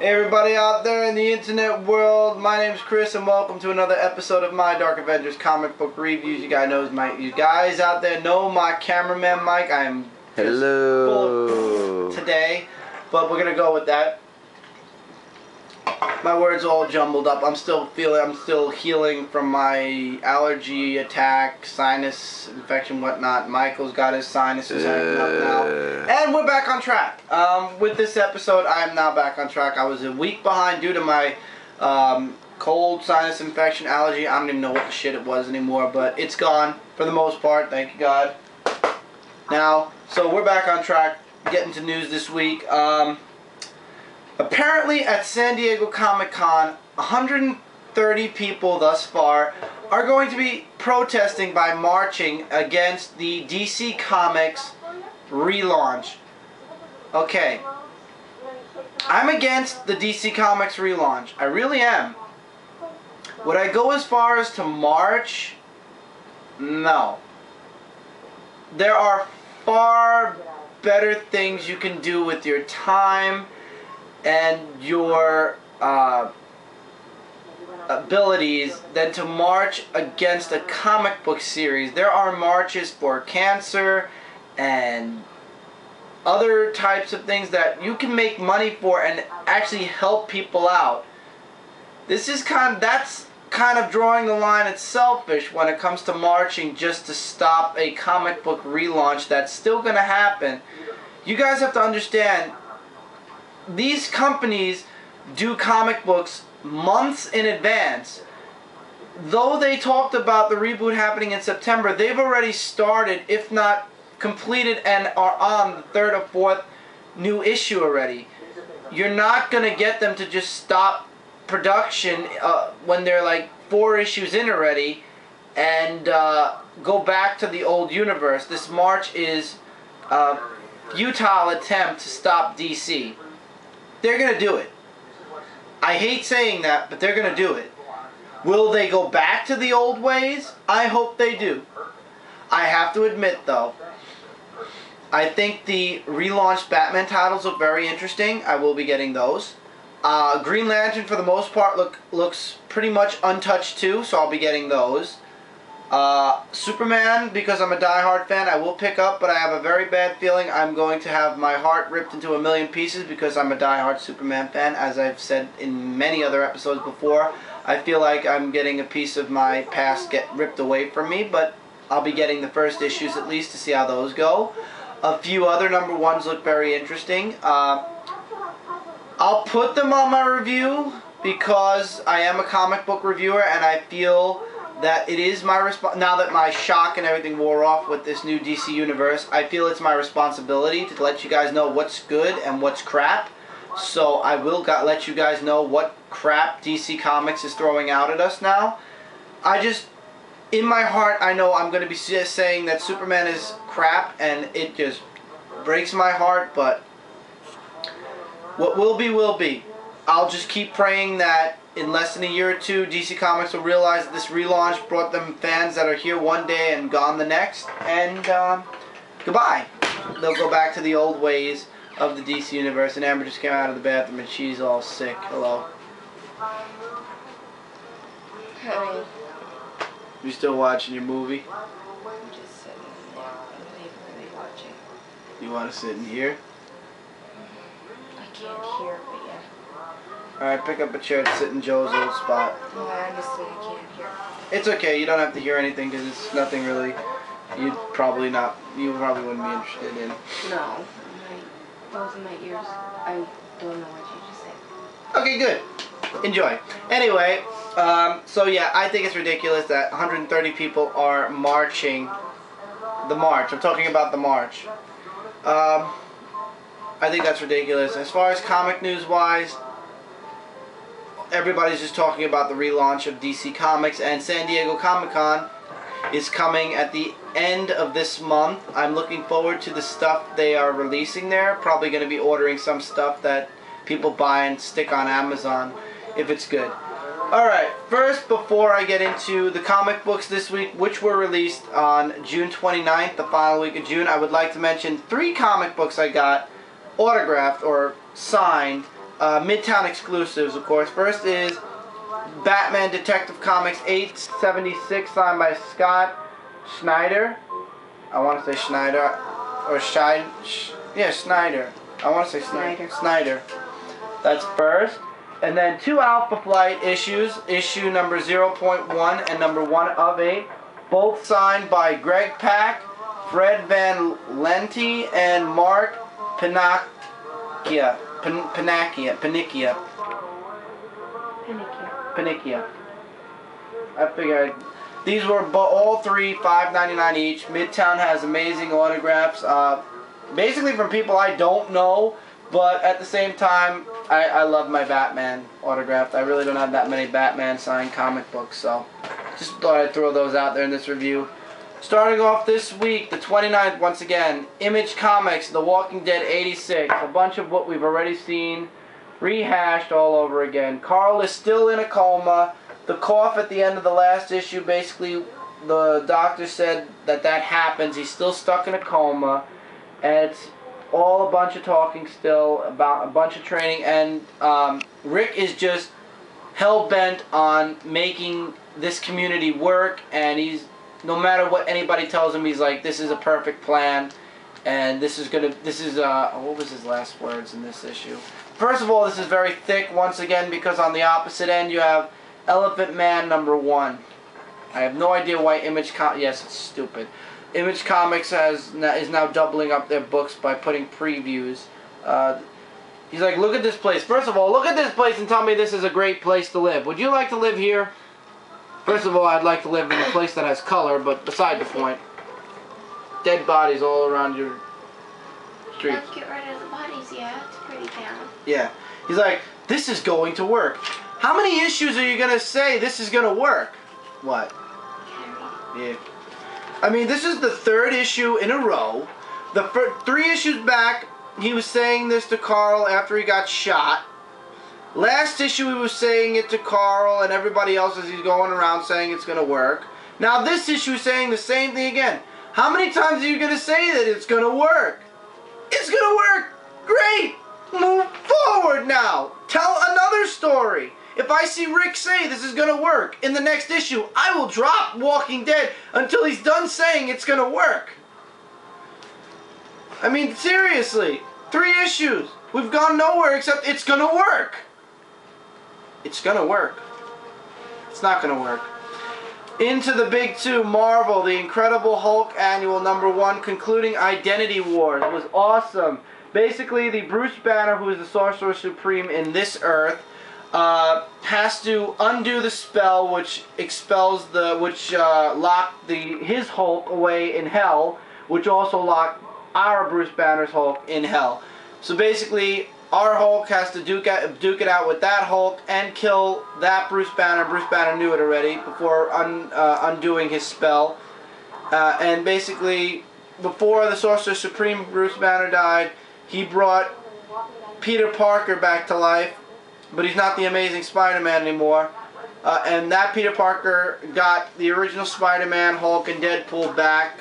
Hey everybody out there in the internet world, my name's Chris and welcome to another episode of my Dark Avengers comic book reviews. You guys out there know my cameraman Mike. I'm just full today, but we're gonna go with that. My words all jumbled up. I'm still healing from my allergy attack, sinus infection, whatnot. Michael's got his sinuses acting up now. And we're back on track. With this episode, I am now back on track. I was a week behind due to my cold, sinus infection, allergy. I don't even know what the shit it was anymore, but it's gone for the most part. Thank you, God. Now, so we're back on track. Getting to news this week. Apparently at San Diego Comic-Con, 130 people thus far are going to be protesting by marching against the DC Comics relaunch. Okay. I'm against the DC Comics relaunch. I really am. Would I go as far as to march? No. There are far better things you can do with your time and your abilities than to march against a comic book series. There are marches for cancer and other types of things that you can make money for and actually help people out. This is that's kind of drawing the line. It's selfish when it comes to marching just to stop a comic book relaunch that's still going to happen. You guys have to understand, these companies do comic books months in advance. Though they talked about the reboot happening in September, they've already started, if not completed, and are on the third or fourth new issue already. You're not going to get them to just stop production when they're like 4 issues in already and go back to the old universe. This march is a futile attempt to stop DC. They're going to do it. I hate saying that, but they're going to do it. Will they go back to the old ways? I hope they do. I have to admit, though, I think the relaunched Batman titles look very interesting. I will be getting those. Green Lantern, for the most part, looks pretty much untouched, too, so I'll be getting those. Superman, because I'm a die-hard fan, I will pick up, but I have a very bad feeling I'm going to have my heart ripped into a million pieces because I'm a die-hard Superman fan. As I've said in many other episodes before, I feel like I'm getting a piece of my past get ripped away from me, but I'll be getting the first issues at least to see how those go. A few other #1s look very interesting. I'll put them on my review because I am a comic book reviewer and I feel that it is my now that my shock and everything wore off with this new DC Universe, I feel it's my responsibility to let you guys know what's good and what's crap. So I will let you guys know what crap DC Comics is throwing out at us now. In my heart, I know I'm going to be saying that Superman is crap, and it just breaks my heart, but what will be, will be. I'll just keep praying that in less than a year or two, DC Comics will realize that this relaunch brought them fans that are here one day and gone the next, and goodbye. They'll go back to the old ways of the DC Universe, and Amber just came out of the bathroom and she's all sick. Hello. Hi. You still watching your movie? I'm just sitting there. I'm really watching. You want to sit in here? I can't hear, but yeah. Alright, pick up a chair to sit in Joe's old spot. No, I understand I can't hear. It's okay, you don't have to hear anything because it's nothing really you probably wouldn't be interested in. No. Both of my ears, I don't know what you just said. Okay, good. Enjoy. Anyway, so yeah, I think it's ridiculous that 130 people are marching the march. I'm talking about the march. I think that's ridiculous. As far as comic news wise, everybody's just talking about the relaunch of DC Comics, and San Diego Comic-Con is coming at the end of this month. I'm looking forward to the stuff they are releasing there. Probably going to be ordering some stuff that people buy and stick on Amazon if it's good. Alright, first, before I get into the comic books this week, which were released on June 29th, the final week of June, I would like to mention 3 comic books I got autographed or signed Midtown exclusives, of course. First is Batman Detective Comics 876, signed by Scott Schneider. I want to say Schneider. Or yeah, Schneider. I want to say Schneider. That's first. And then 2 Alpha Flight issues, issue number 0.1 and number 1 of 8, both signed by Greg Pak, Fred Van Lente, and Mark Panicchia. I figured these were all three $5.99 each. Midtown has amazing autographs, basically from people I don't know, but at the same time, I love my Batman autographed. I really don't have that many Batman signed comic books, so just thought I'd throw those out there in this review. Starting off this week, the 29th, once again, Image Comics, The Walking Dead 86. A bunch of what we've already seen, rehashed all over again. Carl is still in a coma. The cough at the end of the last issue, basically, the doctor said that happens. He's still stuck in a coma. And it's all a bunch of talking still, about a bunch of training. And Rick is just hell-bent on making this community work. And he's, no matter what anybody tells him, he's like, this is a perfect plan. And what was his last words in this issue? First of all, this is very thick once again, because on the opposite end you have Elephant Man number 1. I have no idea why yes, it's stupid. Image Comics is now doubling up their books by putting previews. He's like, look at this place. First of all, look at this place and tell me this is a great place to live. Would you like to live here? First of all, I'd like to live in a place that has color, but beside the point. Dead bodies all around your streets. Let's get rid of the bodies, yeah. It's pretty town. Yeah. He's like, this is going to work. How many issues are you going to say this is going to work? What? Yeah. I mean, this is the 3rd issue in a row. The 3 issues back, he was saying this to Carl after he got shot. Last issue, he was saying it to Carl and everybody else as he's going around saying it's going to work. Now this issue is saying the same thing again. How many times are you going to say that it's going to work? It's going to work! Great! Move forward now! Tell another story! If I see Rick say this is going to work in the next issue, I will drop Walking Dead until he's done saying it's going to work. I mean, seriously. 3 issues. We've gone nowhere except it's going to work. It's going to work. It's not going to work. Into the big 2, Marvel, The Incredible Hulk Annual number 1, concluding Identity Wars. It was awesome. Basically, the Bruce Banner, who is the Sorcerer Supreme in this Earth, has to undo the spell which expels locked his Hulk away in hell, which also locked our Bruce Banner's Hulk in hell. So basically, our Hulk has to duke it out with that Hulk and kill that Bruce Banner. Bruce Banner knew it already before undoing his spell. And basically, before the Sorcerer Supreme Bruce Banner died, he brought Peter Parker back to life. But he's not the Amazing Spider-Man anymore. And that Peter Parker got the original Spider-Man, Hulk, and Deadpool back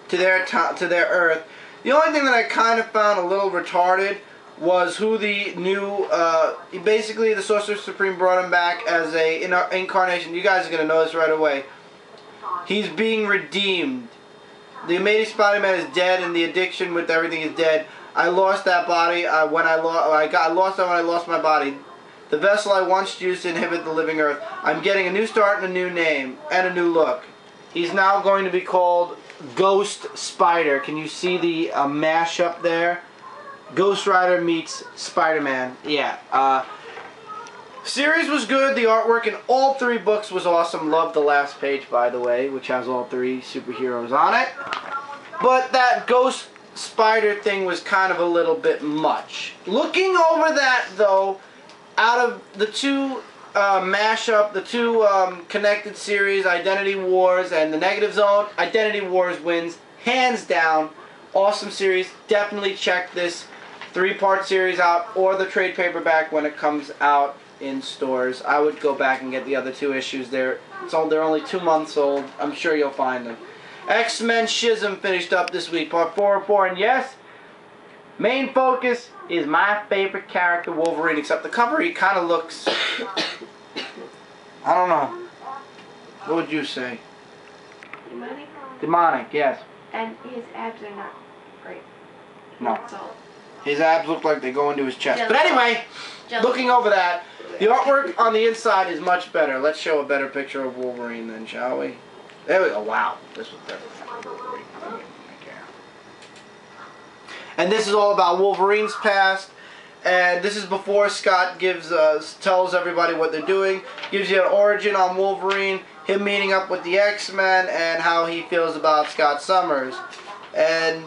to their Earth. The only thing that I kind of found a little retarded was who the new, basically the Sorcerer Supreme brought him back as a incarnation. You guys are going to know this right away. He's being redeemed. The Amazing Spider-Man is dead, and the addiction with everything is dead. I lost that body I lost that when I lost my body. The vessel I once used to inhabit the living earth. I'm getting a new start and a new name and a new look. He's now going to be called Ghost Spider. Can you see the mashup there? Ghost Rider meets Spider-Man. Yeah. Series was good. The artwork in all 3 books was awesome. Loved the last page, by the way, which has all 3 superheroes on it. But that Ghost Spider thing was kind of a little bit much. Looking over that, though, out of the 2 mashup, the 2 connected series, Identity Wars and The Negative Zone, Identity Wars wins, hands down. Awesome series. Definitely check this 3-part series out, or the trade paperback when it comes out in stores. I would go back and get the other 2 issues. They're only 2 months old. I'm sure you'll find them. X-Men Schism finished up this week, part 404, and yes, main focus, is my favorite character, Wolverine, except the cover, he kind of looks... I don't know. What would you say? Demonic? Demonic, yes. And his abs are not great. No. That's all. His abs look like they go into his chest. Jelly. But anyway, Jelly. looking over that, the artwork on the inside is much better. Let's show a better picture of Wolverine then, shall we? There we go. Wow. This was definitely Wolverine. And this is all about Wolverine's past. And this is before Scott gives tells everybody what they're doing. Gives you an origin on Wolverine, him meeting up with the X-Men, and how he feels about Scott Summers. And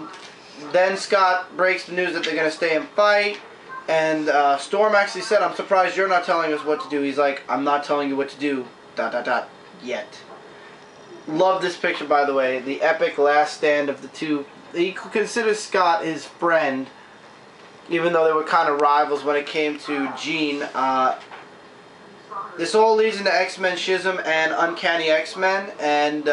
then Scott breaks the news that they're going to stay and fight. And Storm actually said, "I'm surprised you're not telling us what to do." He's like, "I'm not telling you what to do, ... yet." Love this picture, by the way. The epic last stand of the two. He considers Scott his friend, even though they were kind of rivals when it came to Jean. This all leads into X-Men Schism and Uncanny X-Men, and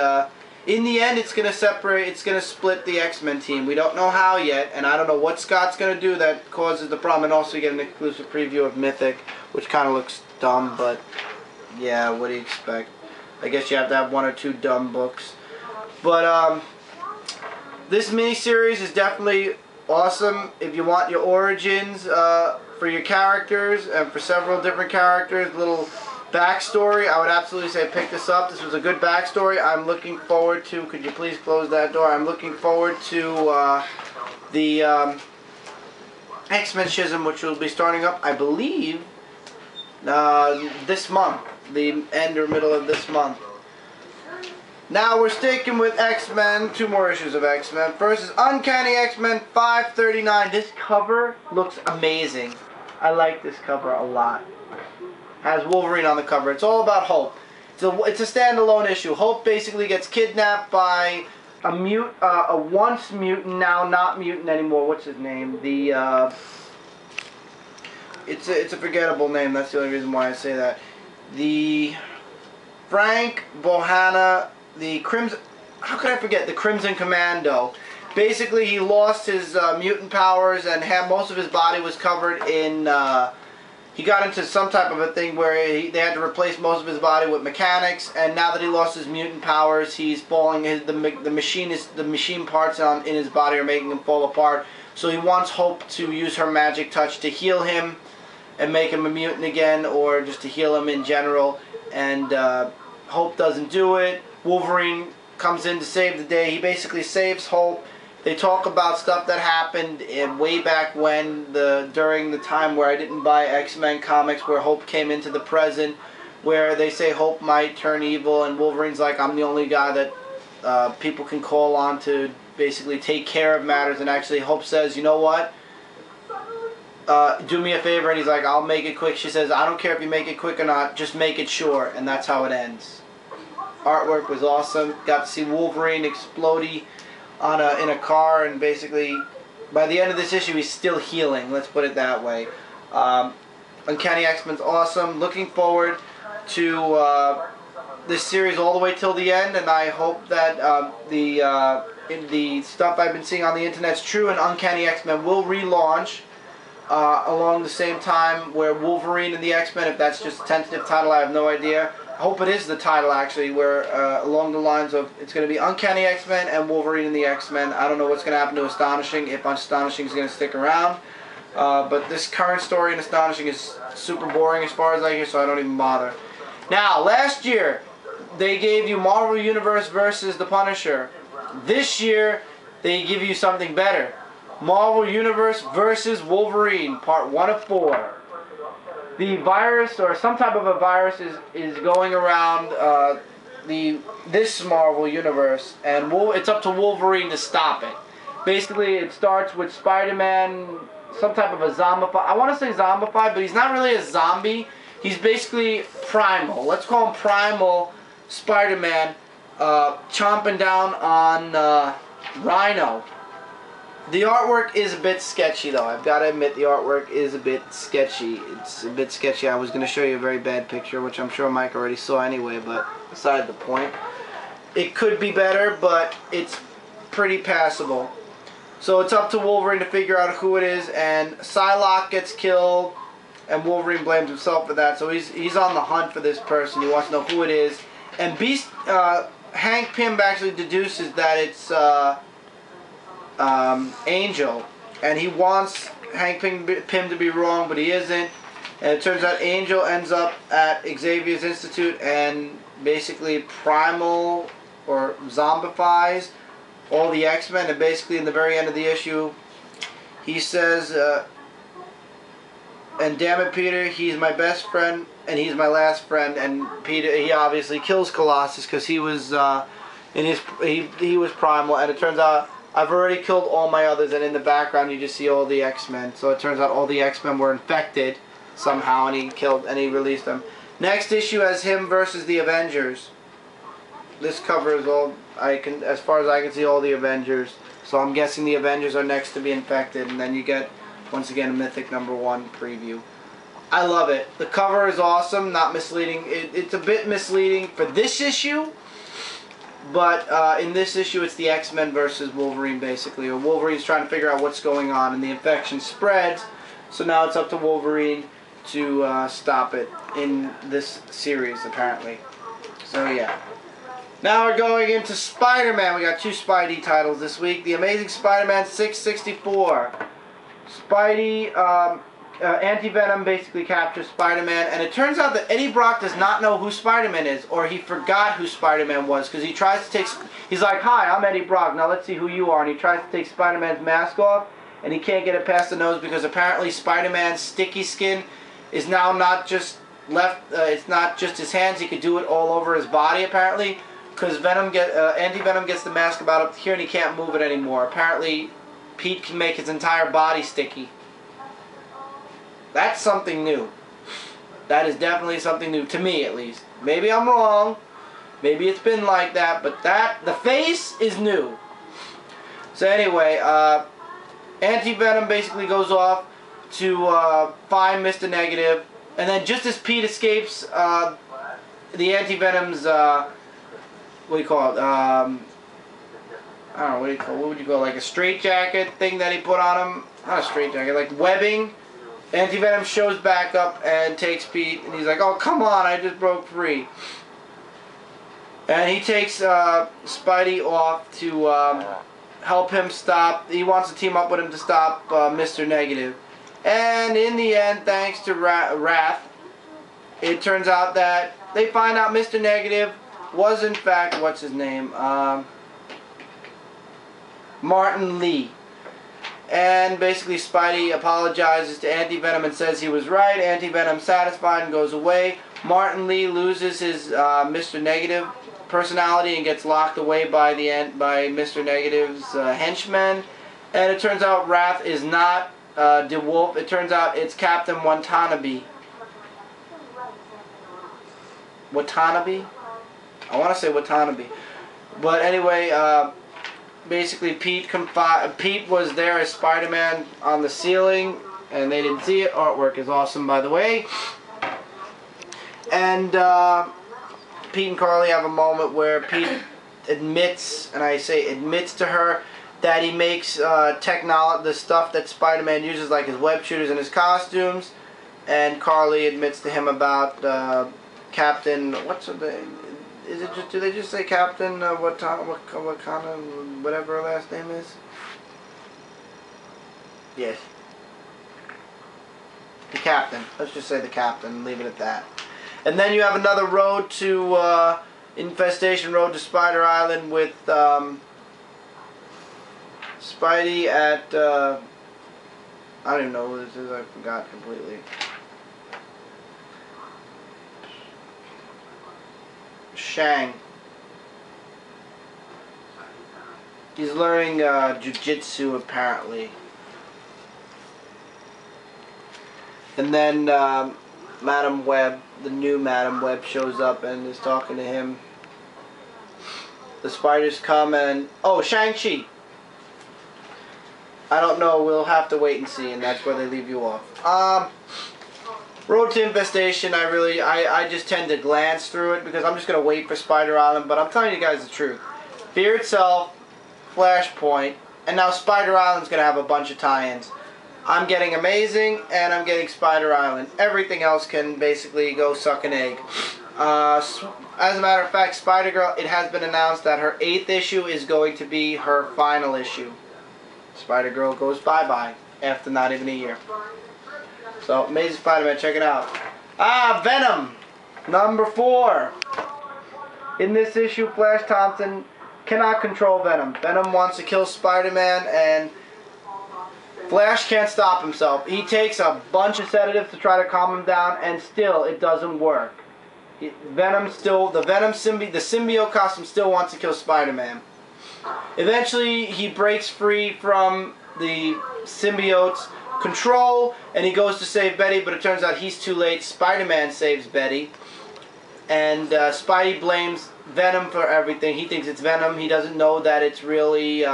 in the end it's going to split the X-Men team. We don't know how yet, and I don't know what Scott's going to do that causes the problem. And also you get an exclusive preview of Mythic, which kind of looks dumb, but yeah, what do you expect? I guess you have to have one or two dumb books. But this miniseries is definitely awesome if you want your origins for your characters and for several different characters, little backstory. I would absolutely say pick this up. This was a good backstory. I'm looking forward to, could you please close that door? I'm looking forward to the X-Men Schism, which will be starting up, I believe, this month, the end or middle of this month. Now we're sticking with X-Men, 2 more issues of X-Men. First is Uncanny X-Men 539. This cover looks amazing. I like this cover a lot. Has Wolverine on the cover. It's all about Hope. It's a standalone issue. Hope basically gets kidnapped by a once mutant, now not mutant anymore. What's his name? It's a forgettable name. That's the only reason why I say that. The Frank Bohanna. The Crimson, how could I forget? The Crimson Commando. Basically, he lost his mutant powers and most of his body was covered in. He got into some type of a thing where they had to replace most of his body with mechanics. And now that he lost his mutant powers, he's falling. The machine parts in his body are making him fall apart. So he wants Hope to use her magic touch to heal him and make him a mutant again, or just to heal him in general. And Hope doesn't do it. Wolverine comes in to save the day. He basically saves Hope. They talk about stuff that happened way back when, during the time where I didn't buy X-Men comics, where Hope came into the present, where they say Hope might turn evil, and Wolverine's like, "I'm the only guy that people can call on to basically take care of matters." And actually Hope says, "You know what? Do me a favor." And he's like, "I'll make it quick." She says, "I don't care if you make it quick or not, just make it short." And that's how it ends. Artwork was awesome. Got to see Wolverine explodey in a car, and basically by the end of this issue he's still healing. Let's put it that way. Uncanny X-Men's awesome. Looking forward to this series all the way till the end, and I hope that the stuff I've been seeing on the internet's true, and Uncanny X-Men will relaunch along the same time where Wolverine and the X-Men, if that's just a tentative title, I have no idea. I hope it is the title actually, where along the lines of it's going to be Uncanny X-Men and Wolverine and the X-Men. I don't know what's going to happen to Astonishing, if Astonishing is going to stick around. But this current story in Astonishing is super boring as far as I hear, so I don't even bother. Now, last year they gave you Marvel Universe versus the Punisher. This year they give you something better. Marvel Universe versus Wolverine, part 1 of 4. The virus, or some type of a virus, is going around this Marvel Universe, and it's up to Wolverine to stop it. Basically, it starts with Spider-Man, some type of a zombified. I want to say zombified, but he's not really a zombie. He's basically primal. Let's call him Primal Spider-Man, chomping down on Rhino. The artwork is a bit sketchy, though. I've got to admit, the artwork is a bit sketchy. It's a bit sketchy. I was going to show you a very bad picture, which I'm sure Mike already saw anyway, but beside the point. It could be better, but it's pretty passable. So it's up to Wolverine to figure out who it is, and Psylocke gets killed, and Wolverine blames himself for that. So he's on the hunt for this person. He wants to know who it is, and Hank Pym actually deduces that it's Angel, and he wants Hank Pym to be wrong, but he isn't. And it turns out Angel ends up at Xavier's Institute and basically primal or zombifies all the X-Men. And basically in the very end of the issue, he says, and damn it, Peter, he's my best friend and he's my last friend. And Peter, he obviously kills Colossus because he was he was primal. And it turns out I've already killed all my others. And in the background, you just see all the X-Men. So it turns out all the X-Men were infected somehow, and he released them. Next issue has him versus the Avengers. This covers all as far as I can see, all the Avengers. So I'm guessing the Avengers are next to be infected, and then you get once again a Mythic #1 preview. I love it. The cover is awesome, not misleading. It's a bit misleading for this issue, but in this issue it's the X-Men versus Wolverine basically. Or Wolverine's trying to figure out what's going on, and the infection spreads. So now it's up to Wolverine to stop it in this series, apparently. So yeah. Now we're going into Spider-Man. We got 2 Spidey titles this week. The Amazing Spider-Man 664. Spidey, Anti-Venom basically captures Spider-Man, and it turns out that Eddie Brock does not know who Spider-Man is, or he forgot who Spider-Man was, because he tries to take, he's like, hi, I'm Eddie Brock, now let's see who you are, and he tries to take Spider-Man's mask off, and he can't get it past the nose, because apparently Spider-Man's sticky skin is now not just it's not just his hands, he could do it all over his body, apparently, because Anti-Venom gets the mask about up here, and he can't move it anymore. Apparently, Pete can make his entire body sticky. That's something new. That is definitely something new, to me at least. Maybe I'm wrong. Maybe it's been like that, but the face is new. So anyway, Anti-Venom basically goes off to find Mr. Negative, and then just as Pete escapes, the Anti-Venom's, what do you call it? I don't know, what would you call it? Like a straitjacket thing that he put on him? Not a straitjacket, like webbing. Anti-Venom shows back up and takes Pete, and he's like, oh, come on, I just broke free. And he takes Spidey off to help him stop, he wants to team up with him to stop Mr. Negative. And in the end, thanks to Wrath, it turns out that they find out Mr. Negative was in fact, what's his name? Martin Lee. And basically Spidey apologizes to Anti-Venom and says he was right. Anti-Venom satisfied and goes away. Martin Lee loses his Mr. Negative personality and gets locked away by Mr. Negative's henchmen. And it turns out Wrath is not DeWolf. It turns out it's Captain Watanabe. Watanabe? I want to say Watanabe. But anyway, basically Pete was there as Spider-Man on the ceiling, and they didn't see it. Artwork is awesome, by the way. And Pete and Carly have a moment where Pete admits, and I say admits to her, that he makes the stuff that Spider-Man uses, like his web shooters and his costumes. And Carly admits to him about Captain, what's her name? Is it just, do they just say Captain Wakanda, whatever her last name is? Yes. The Captain. Let's just say the Captain and leave it at that. And then you have another road to Infestation Road to Spider Island with Spidey at I don't even know who this is, I forgot completely. Shang. He's learning jiu-jitsu apparently. And then Madam Web, the new Madam Web, shows up and is talking to him. The spiders come and... oh, Shang-Chi! I don't know, we'll have to wait and see, and that's where they leave you off. Road to Infestation, I just tend to glance through it because I'm just going to wait for Spider Island, but I'm telling you guys the truth. Fear Itself, Flashpoint, And now Spider Island's going to have a bunch of tie-ins. I'm getting Amazing, and I'm getting Spider Island. Everything else can basically go suck an egg. As a matter of fact, Spider-Girl, it has been announced that her 8th issue is going to be her final issue. Spider-Girl goes bye-bye after not even a year. So, Amazing Spider-Man, check it out. Venom, number 4. In this issue, Flash Thompson cannot control Venom. Venom wants to kill Spider-Man, and Flash can't stop himself. He takes a bunch of sedatives to try to calm him down, and still, it doesn't work. The symbiote costume still wants to kill Spider-Man. Eventually, he breaks free from the symbiote's control, and he goes to save Betty, but it turns out he's too late. Spider-Man saves Betty, and Spidey blames Venom for everything. He thinks it's Venom. He doesn't know that it's really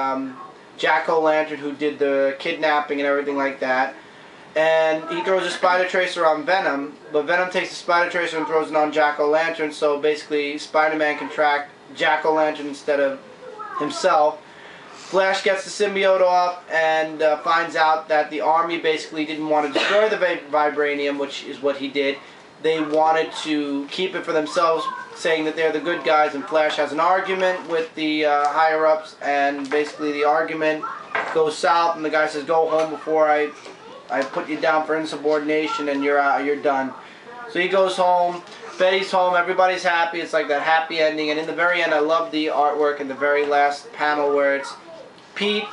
Jack-O-Lantern who did the kidnapping and everything like that. And he throws a spider tracer on Venom, but Venom takes the spider tracer and throws it on Jack-O-Lantern, so basically Spider-Man can track Jack-O-Lantern instead of himself. Flash gets the symbiote off and finds out that the army basically didn't want to destroy the vibranium, which is what he did. They wanted to keep it for themselves, saying that they're the good guys, and Flash has an argument with the higher-ups, and basically the argument goes south, and the guy says, go home before I put you down for insubordination, and you're done. So he goes home, Betty's home, everybody's happy, it's like that happy ending, and in the very end I love the artwork in the very last panel where it's Pete.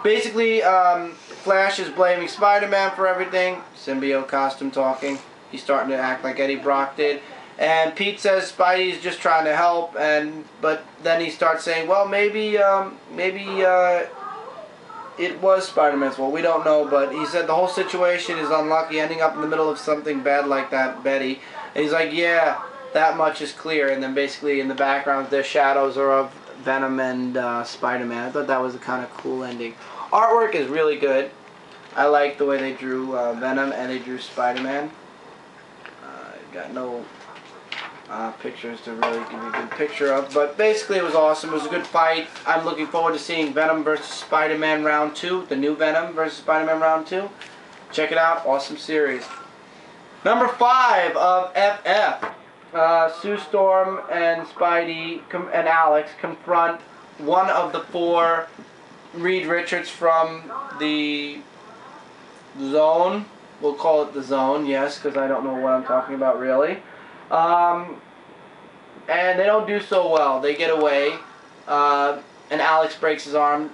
Basically, Flash is blaming Spider-Man for everything, symbiote costume talking, he's starting to act like Eddie Brock did, and Pete says Spidey's just trying to help, but then he starts saying, well, maybe it was Spider-Man's fault. We don't know, but he said the whole situation is unlucky, ending up in the middle of something bad like that, Betty. And he's like, yeah, that much is clear. And then basically in the background, the shadows are of Venom and Spider-Man. I thought that was a kind of cool ending. Artwork is really good. I like the way they drew Venom and they drew Spider-Man. Got no pictures to really give you a good picture of, but basically it was awesome. It was a good fight. I'm looking forward to seeing Venom versus Spider-Man Round 2, the new Venom versus Spider-Man Round 2. Check it out, awesome series. Number 5 of FF. Sue Storm and Spidey and Alex confront one of the 4 Reed Richards from the Zone. We'll call it the Zone, yes, because I don't know what I'm talking about really. And they don't do so well. They get away, and Alex breaks his arm.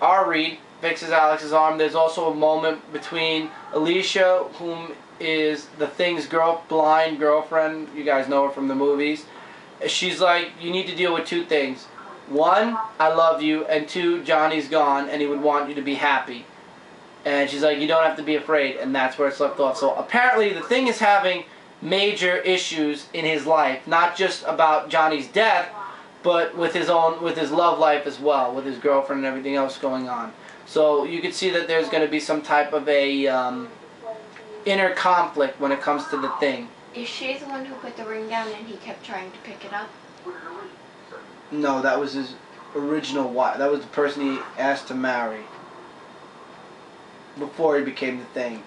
Our Reed fixes Alex's arm. There's also a moment between Alicia, whom is the Thing's blind girlfriend. You guys know her from the movies. She's like, you need to deal with 2 things. 1, I love you, and 2, Johnny's gone, and he would want you to be happy. And she's like, you don't have to be afraid, and that's where it's left off. So apparently the Thing is having major issues in his life, not just about Johnny's death, but with his love life as well, with his girlfriend and everything else going on. So you can see that there's going to be some type of a inner conflict when it comes to the Thing. Is she the one who put the ring down and he kept trying to pick it up? No, that was his original wife. That was the person he asked to marry before he became the Thing.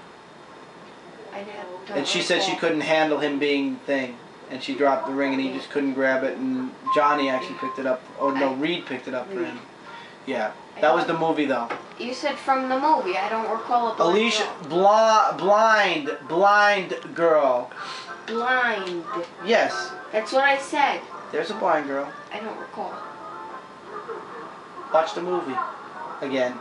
And she said she couldn't handle him being the Thing, and she dropped the ring, and he just couldn't grab it, and Johnny actually picked it up. Oh no, Reed picked it up for him. Yeah, that was the movie though. You said from the movie. I don't recall a Alicia, blind girl. Blind. Yes. That's what I said. There's a blind girl. I don't recall. Watch the movie again.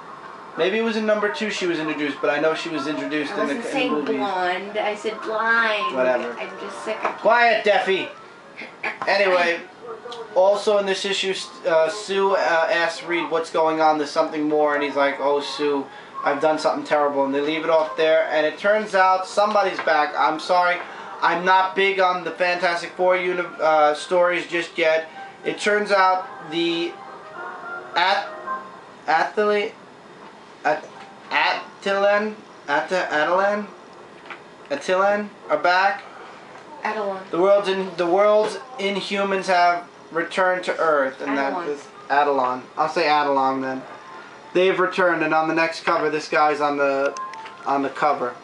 Maybe it was in number 2 she was introduced, but I know she was introduced in the movies. I wasn't saying blonde. I said blind. Whatever. I'm just sick of... Quiet, Deafy. Anyway, also in this issue, Sue asks Reed what's going on. There's something more, and he's like, "Oh, Sue, I've done something terrible," and they leave it off there. And it turns out somebody's back. I'm sorry, I'm not big on the Fantastic Four stories just yet. It turns out the Attilan are back. The world's Inhumans have returned to Earth, and that is Adelon. I'll say Adelon then. they've returned, and on the next cover, this guy's on the cover.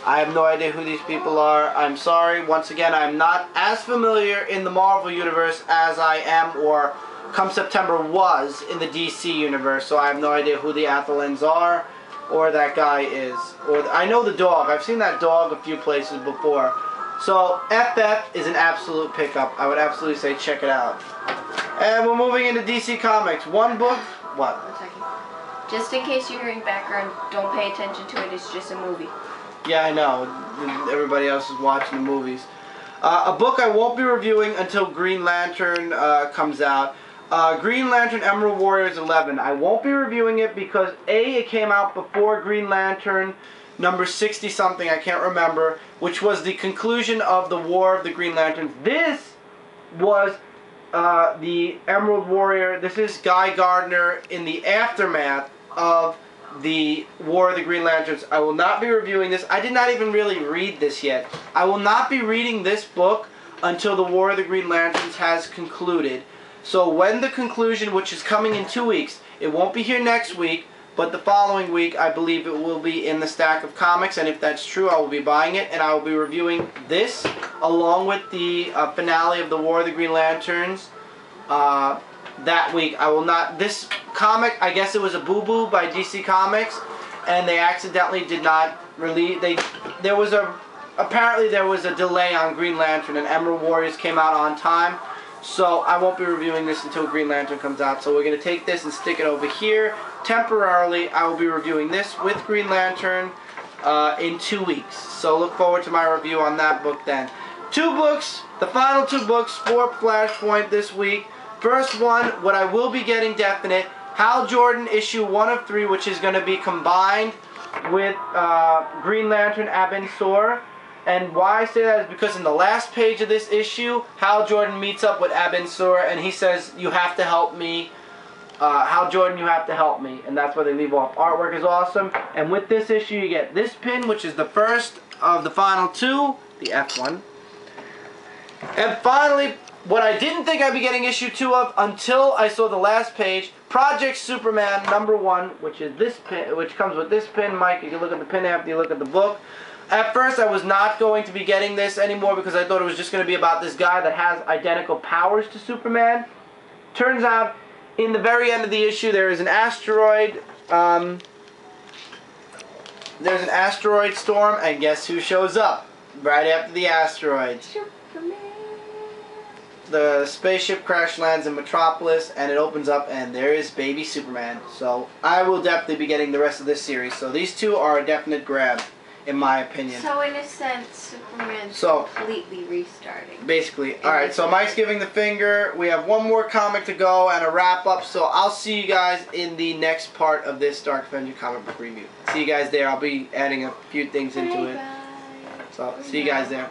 I have no idea who these people are. I'm sorry. Once again, I'm not as familiar in the Marvel Universe as I am, or come September was, in the DC Universe, so I have no idea who the Athelans are, or that guy is. Or I know the dog. I've seen that dog a few places before. So, FF is an absolute pickup. I would absolutely say check it out. And we're moving into DC Comics. One book. What? 1 second. Just in case you're hearing background, don't pay attention to it. It's just a movie. Yeah, I know. Everybody else is watching the movies. A book I won't be reviewing until Green Lantern comes out. Green Lantern Emerald Warriors 11. I won't be reviewing it because A, it came out before Green Lantern number 60-something, I can't remember, which was the conclusion of the War of the Green Lanterns. This was the Emerald Warrior. This is Guy Gardner in the aftermath of the War of the Green Lanterns. I will not be reviewing this. I did not even really read this yet. I will not be reading this book until the War of the Green Lanterns has concluded. So when the conclusion, which is coming in 2 weeks, it won't be here next week, but the following week I believe it will be in the stack of comics, and if that's true I will be buying it, and I will be reviewing this along with the finale of the War of the Green Lanterns that week. I will not, this comic, I guess it was a boo-boo by DC Comics, and they accidentally did not release, apparently there was a delay on Green Lantern, and Emerald Warriors came out on time, so I won't be reviewing this until Green Lantern comes out. So we're going to take this and stick it over here. Temporarily, I will be reviewing this with Green Lantern in 2 weeks, so look forward to my review on that book then. 2 books, the final 2 books for Flashpoint this week. First one, what I will be getting definite, Hal Jordan issue 1 of 3, which is going to be combined with Green Lantern Abin-Sur. And why I say that is because in the last page of this issue, Hal Jordan meets up with Abin-Sur and he says, "You have to help me. Hal Jordan, you have to help me." And that's where they leave off. Artwork is awesome. And with this issue, you get this pin, which is the first of the final 2, the F1. And finally, what I didn't think I'd be getting issue 2 of until I saw the last page, Project Superman number 1, which is this pin, which comes with this pin. Mike, you can look at the pin after you look at the book. At first, I was not going to be getting this anymore because I thought it was just going to be about this guy that has identical powers to Superman. Turns out, in the very end of the issue, there is an asteroid. There's an asteroid storm, and guess who shows up right after the asteroid? Superman. The spaceship crash lands in Metropolis, and it opens up, and there is baby Superman. So I will definitely be getting the rest of this series. So these 2 are a definite grab, in my opinion. So in a sense, Superman's completely restarting. Basically. Alright, so Mike's giving the finger. We have 1 more comic to go and a wrap up. So I'll see you guys in the next part of this Dark Avenger comic book review. See you guys there. I'll be adding a few things into it. So see you guys there.